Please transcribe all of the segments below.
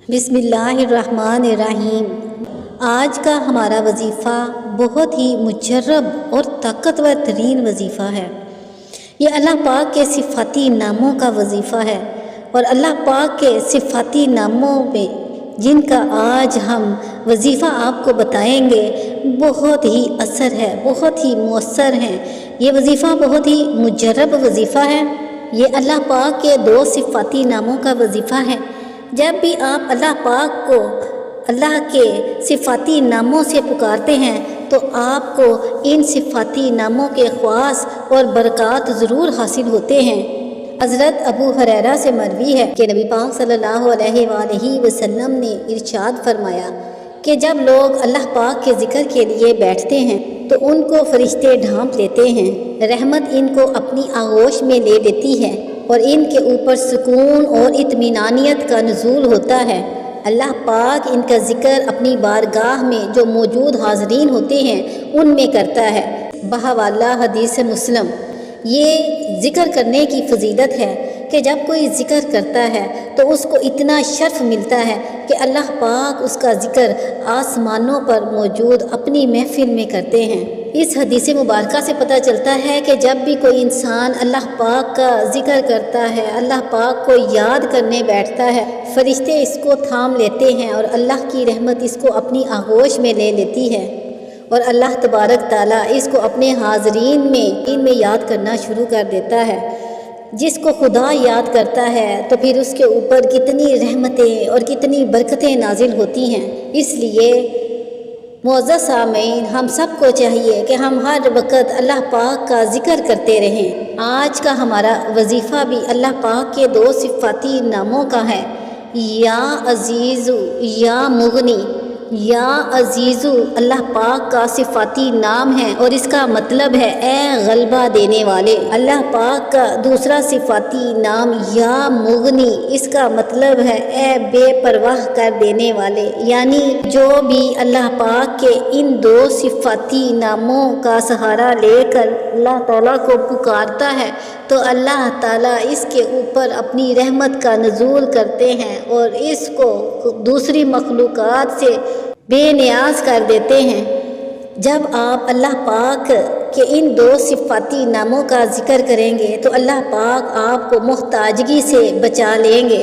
बिस्मिल्लाहिर्रहमानिर्रहीम। आज का हमारा वजीफ़ा बहुत ही मुजर्रब और ताकतवर तरीन वजीफ़ा है। ये अल्लाह पाक के सिफ़ाती नामों का वजीफ़ा है और अल्लाह पाक के सिफ़ाती नामों में जिनका आज हम वजीफ़ा आपको बताएंगे बहुत ही असर है, बहुत ही मुअस्सर हैं। ये वजीफ़ा बहुत ही मुजर्रब वजीफ़ा है। ये अल्लाह पाक के दो सिफ़ाती नामों का वजीफ़ा है। जब भी आप अल्लाह पाक को अल्लाह के सिफ़ाती नामों से पुकारते हैं तो आपको इन सिफ़ाती नामों के ख़वास और बरक़ात ज़रूर हासिल होते हैं। हज़रत अबू हुरैरा से मरवी है कि नबी पाक सल्लल्लाहु अलैहि वसल्लम ने इरशाद फरमाया कि जब लोग अल्लाह पाक के ज़िक्र के लिए बैठते हैं तो उनको फ़रिश्ते ढांप लेते हैं, रहमत इनको अपनी आगोश में ले लेती है और इनके ऊपर सुकून और इत्मीनानियत का नुज़ूल होता है। अल्लाह पाक इनका ज़िक्र अपनी बारगाह में जो मौजूद हाज़रीन होते हैं उनमें करता है। बहवाला हदीस मुस्लिम। ये ज़िक्र करने की फ़जीलत है कि जब कोई ज़िक्र करता है तो उसको इतना शर्फ़ मिलता है कि अल्लाह पाक उसका ज़िक्र आसमानों पर मौजूद अपनी महफ़िल में करते हैं। इस हदीस मुबारका से पता चलता है कि जब भी कोई इंसान अल्लाह पाक का ज़िक्र करता है, अल्लाह पाक को याद करने बैठता है, फ़रिश्ते इसको थाम लेते हैं और अल्लाह की रहमत इसको अपनी आगोश में ले लेती है और अल्लाह तबारक ताला इसको अपने हाज़रीन में इनमें याद करना शुरू कर देता है। जिसको खुदा याद करता है तो फिर उसके ऊपर कितनी रहमतें और कितनी बरकतें नाजिल होती हैं। इसलिए मुअज़्ज़ज़ सामीन, हम सबको चाहिए कि हम हर वक्त अल्लाह पाक का ज़िक्र करते रहें। आज का हमारा वजीफ़ा भी अल्लाह पाक के दो सिफ़ाती नामों का है, या अज़ीज़ु या मुग़नी। या अज़ीज़ु अल्लाह पाक का सिफ़ाती नाम है और इसका मतलब है ए गलबा देने वाले। अल्लाह पाक का दूसरा सिफ़ाती नाम या मुग़नी, इसका मतलब है ए बेपरवाह कर देने वाले। यानी जो भी अल्लाह पाक के इन दो सिफ़ाती नामों का सहारा लेकर अल्लाह ताला को पुकारता है तो अल्लाह ताला इसके ऊपर अपनी रहमत का नुज़ूल करते हैं और इसको दूसरी मखलूक़ात से बेनियाज कर देते हैं। जब आप अल्लाह पाक के इन दो सिफ़ाती नामों का ज़िक्र करेंगे तो अल्लाह पाक आपको मुहताजगी से बचा लेंगे।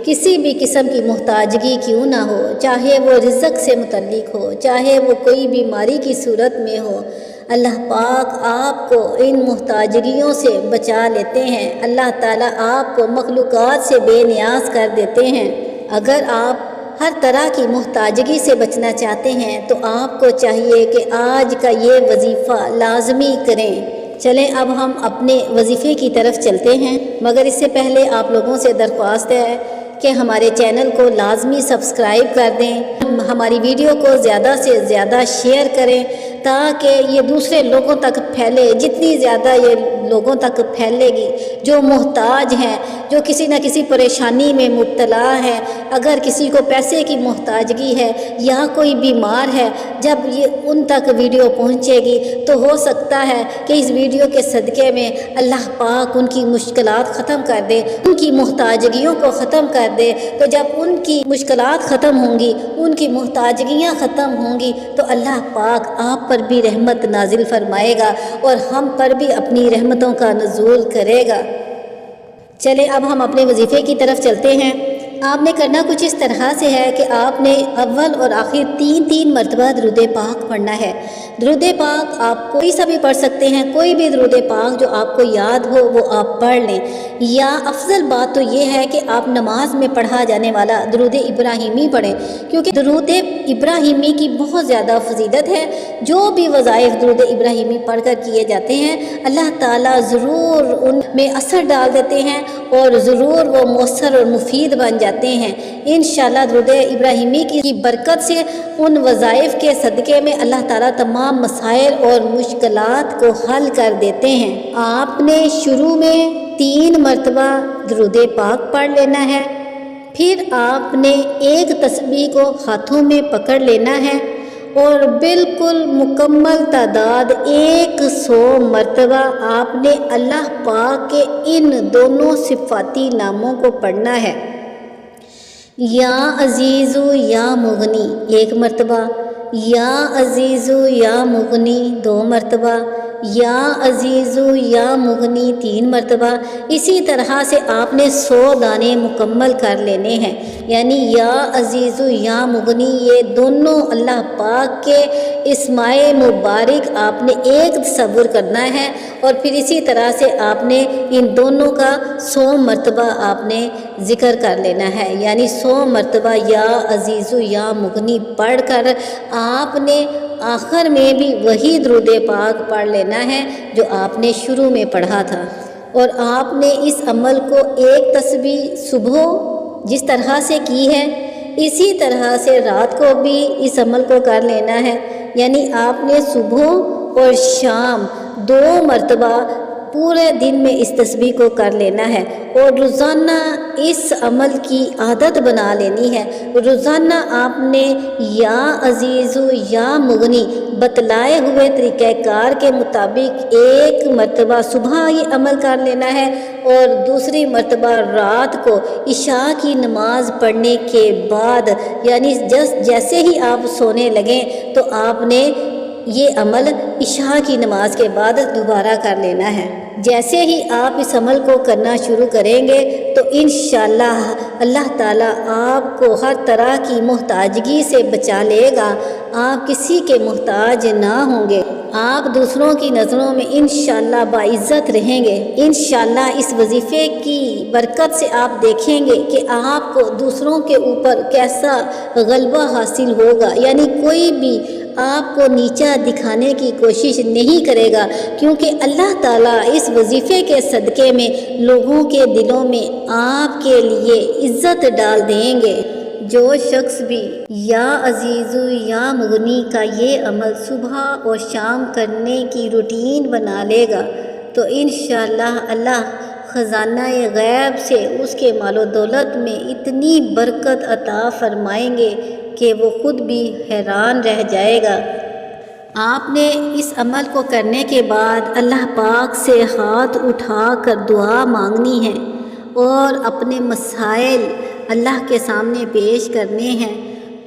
किसी भी किस्म की मुहताजगी क्यों ना हो, चाहे वो रिज़्क़ से मुतल्लिक हो, चाहे वो कोई बीमारी की सूरत में हो, अल्लाह पाक आपको इन मुहताजगियों से बचा लेते हैं। अल्लाह ताला आपको मखलूक़ात से बेनियाज कर देते हैं। अगर आप हर तरह की मुहताजगी से बचना चाहते हैं तो आपको चाहिए कि आज का ये वजीफ़ा लाजमी करें। चलें अब हम अपने वजीफ़े की तरफ चलते हैं, मगर इससे पहले आप लोगों से दरख्वास्त है कि हमारे चैनल को लाजमी सब्सक्राइब कर दें, हमारी वीडियो को ज़्यादा से ज़्यादा शेयर करें ताकि ये दूसरे लोगों तक फैले। जितनी ज़्यादा ये लोगों तक फैलेगी, जो मोहताज हैं, जो किसी न किसी परेशानी में मुब्तला है, अगर किसी को पैसे की मोहताजगी है या कोई बीमार है, जब ये उन तक वीडियो पहुंचेगी तो हो सकता है कि इस वीडियो के सदक़े में अल्लाह पाक उनकी मुश्किलात ख़त्म कर दे, उनकी मोहताजगियों को ख़त्म कर दे। तो जब उनकी मुश्किलात ख़त्म होंगी, उनकी मोहताजगियाँ ख़त्म होंगी तो अल्लाह पाक आप पर भी रहमत नाजिल फरमाएगा और हम पर भी अपनी रहमतों का नुज़ूल करेगा। चले अब हम अपने वजीफ़े की तरफ चलते हैं। आपने करना कुछ इस तरह से है कि आपने अव्वल और आखिर तीन मरतबा दरूद पाक पढ़ना है। दरूद पाक आप कोई सा भी पढ़ सकते हैं, कोई भी दरूद पाक जो आपको याद हो वो आप पढ़ लें। या अफजल बात तो ये है कि आप नमाज में पढ़ा जाने वाला दरूद इब्राहिमी पढ़ें, क्योंकि दरूद इब्राहिमी की बहुत ज़्यादा फजीलत है। जो भी वज़ाइफ दरूद इब्राहिमी पढ़ कर किए जाते हैं अल्लाह ताला ज़रूर उनमें असर डाल देते हैं और ज़रूर वो मौसर और मुफीद बन जाते हैं। इंशाअल्लाह दरूद इब्राहिमी की बरकत से उन वज़ाइफ के सदक़े में अल्लाह ताला तमाम मसाइल और मुश्किलात को हल कर देते हैं। आपने शुरू में 3 मरतबा दरूद पाक पढ़ लेना है, फिर आपने एक तस्बीह को हाथों में पकड़ लेना है और बिल्कुल मुकम्मल तादाद 100 मरतबा आपने अल्लाह पाक के इन दोनों सिफ़ाती नामों को पढ़ना है। یا عزیزو یا مغنی 1 مرتبہ، یا عزیزو یا مغنی 2 مرتبہ، یا عزیزو یا مغنی 3 مرتبہ۔ اسی طرح سے آپ نے 100 دانے مکمل کر لینے ہیں، یعنی یا عزیزو یا مغنی یہ دونوں اللہ پاک کے اسماء مبارک آپ نے ایک تصور کرنا ہے، اور پھر اسی طرح سے آپ نے ان دونوں کا 100 مرتبہ آپ نے ذکر کر لینا ہے، یعنی 100 مرتبہ یا عزیزو یا مغنی پڑھ کر آپ نے آخر میں بھی وہی درود پاک پڑھ لینا ہے جو آپ نے شروع میں پڑھا تھا۔ اور آپ نے اس عمل کو ایک تسبیح صبح جس طرح سے کی ہے اسی طرح سے رات کو بھی اس عمل کو کر لینا ہے، یعنی آپ نے صبح اور شام 2 مرتبہ پورے دن میں اس تسبیح کو کر لینا ہے، اور روزانہ اس عمل کی عادت بنا لینی ہے۔ روزانہ آپ نے یا عزیزو یا مغنی بتلائے ہوئے طریقہ کار کے مطابق 1 مرتبہ صبح یہ عمل کر لینا ہے، اور دوسری مرتبہ رات کو عشاء کی نماز پڑھنے کے بعد، یعنی جیسے ہی آپ سونے لگیں تو آپ نے یہ عمل عشاء کی نماز کے بعد دوبارہ کر لینا ہے۔ جیسے ہی آپ اس عمل کو کرنا شروع کریں گے تو انشاءاللہ اللہ تعالیٰ آپ کو ہر طرح کی محتاجگی سے بچا لے گا، آپ کسی کے محتاج نہ ہوں گے، آپ دوسروں کی نظروں میں انشاءاللہ باعزت رہیں گے۔ انشاءاللہ اس وظیفے کی برکت سے آپ دیکھیں گے کہ آپ کو دوسروں کے اوپر کیسا غلبہ حاصل ہوگا، یعنی کوئی بھی آپ کو نیچا دکھانے کی کوشش نہیں کرے گا، کیونکہ اللہ تعالیٰ اس وظیفے کے صدقے میں لوگوں کے دلوں میں آپ کے لیے عزت ڈال دیں گے۔ جو شخص بھی یا عزیزو یا مغنی کا یہ عمل صبح اور شام کرنے کی روٹین بنا لے گا تو انشاءاللہ اللہ خزانہ غیب سے اس کے مال و دولت میں اتنی برکت عطا فرمائیں گے کہ وہ خود بھی حیران رہ جائے گا۔ آپ نے اس عمل کو کرنے کے بعد اللہ پاک سے ہاتھ اٹھا کر دعا مانگنی ہے اور اپنے مسائل اللہ کے سامنے پیش کرنے ہیں۔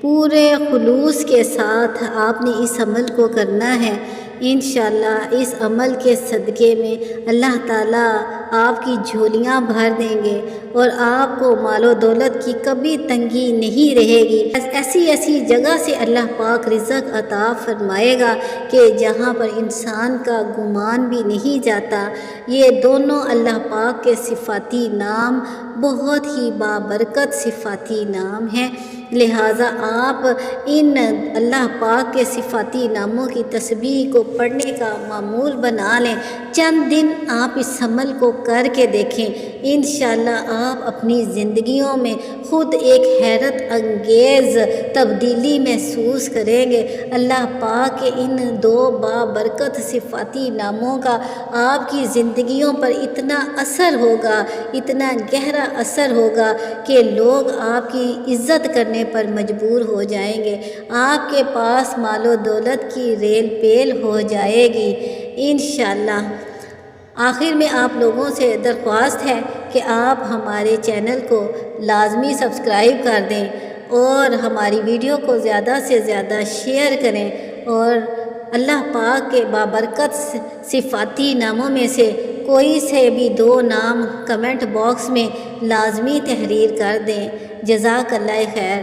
پورے خلوص کے ساتھ آپ نے اس عمل کو کرنا ہے۔ انشاءاللہ اس عمل کے صدقے میں اللہ تعالیٰ آپ کی جھولیاں بھر دیں گے اور آپ کو مال و دولت کی کبھی تنگی نہیں رہے گی۔ ایسی جگہ سے اللہ پاک رزق عطا فرمائے گا کہ جہاں پر انسان کا گمان بھی نہیں جاتا۔ یہ دونوں اللہ پاک کے صفاتی نام بہت ہی بابرکت صفاتی نام ہیں، لہٰذا آپ ان اللہ پاک کے صفاتی ناموں کی تسبیح کو پڑھنے کا معمول بنا لیں۔ چند دن آپ اس عمل کو کر کے دیکھیں، انشاءاللہ آپ اپنی زندگیوں میں خود ایک حیرت انگیز تبدیلی محسوس کریں گے۔ اللہ پاک کے ان 2 بابرکت صفاتی ناموں کا آپ کی زندگیوں پر اتنا اثر ہوگا، اتنا گہرا اثر ہوگا کہ لوگ آپ کی عزت کرنے پر مجبور ہو جائیں گے، آپ کے پاس مال و دولت کی ریل پیل ہو جائے گی انشاءاللہ۔ آخر میں آپ لوگوں سے درخواست ہے کہ آپ ہمارے چینل کو لازمی سبسکرائب کر دیں اور ہماری ویڈیو کو زیادہ سے زیادہ شیئر کریں، اور اللہ پاک کے بابرکت صفاتی ناموں میں سے کوئی سے بھی 2 نام کمنٹ باکس میں لازمی تحریر کر دیں۔ جزاک اللہ خیر۔